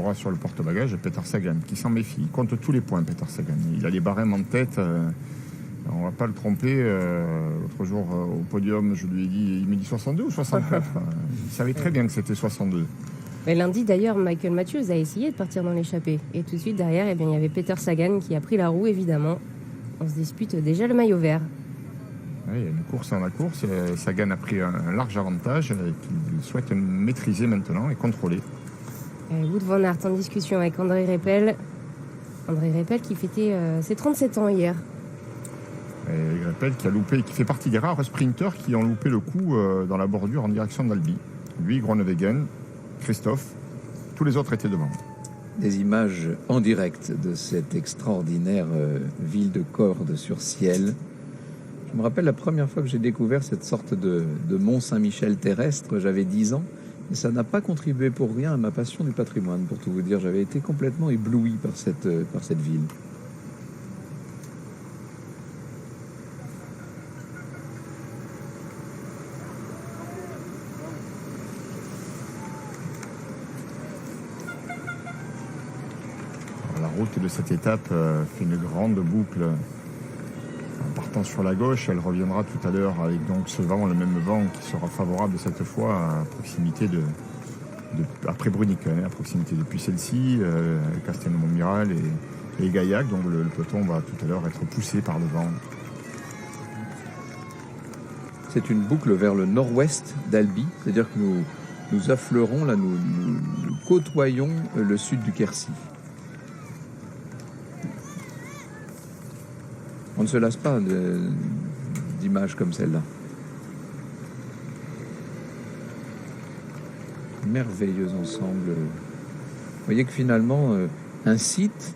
aura sur le porte-bagages Peter Sagan, qui s'en méfie. Il compte tous les points, Peter Sagan. Il a les barèmes en tête. On ne va pas le tromper. L'autre jour, au podium, je lui ai dit, il me dit 62 ou 64. Il savait très bien que c'était 62. Mais lundi, d'ailleurs, Michael Matthews a essayé de partir dans l'échappée. Et tout de suite, derrière, eh bien, il y avait Peter Sagan qui a pris la roue, évidemment. On se dispute déjà le maillot vert. Oui, il y a une course dans la course. Sagan a pris un large avantage qu'il souhaite maîtriser maintenant et contrôler. Wout van Aert en discussion avec André Greipel. André Greipel qui fêtait ses 37 ans hier. Et Greipel qui a loupé, qui fait partie des rares sprinteurs qui ont loupé le coup dans la bordure en direction d'Albi. Lui, Groenewegen, Christophe, tous les autres étaient devant. Des images en direct de cette extraordinaire ville de Cordes sur ciel. Je me rappelle la première fois que j'ai découvert cette sorte de Mont Saint-Michel terrestre, j'avais 10 ans, et ça n'a pas contribué pour rien à ma passion du patrimoine, pour tout vous dire. J'avais été complètement ébloui par cette ville. La route de cette étape fait une grande boucle en partant sur la gauche. Elle reviendra tout à l'heure avec donc ce vent, le même vent qui sera favorable cette fois à proximité après Bruniquel, à proximité de Puy-Celle-Cy, Castelnau-Montmiral et Gaillac. Donc le peloton va tout à l'heure être poussé par le vent. C'est une boucle vers le nord-ouest d'Albi, c'est-à-dire que nous affleurons, là, nous côtoyons le sud du Quercy. On ne se lasse pas d'images comme celle-là. Merveilleux ensemble. Vous voyez que finalement, un site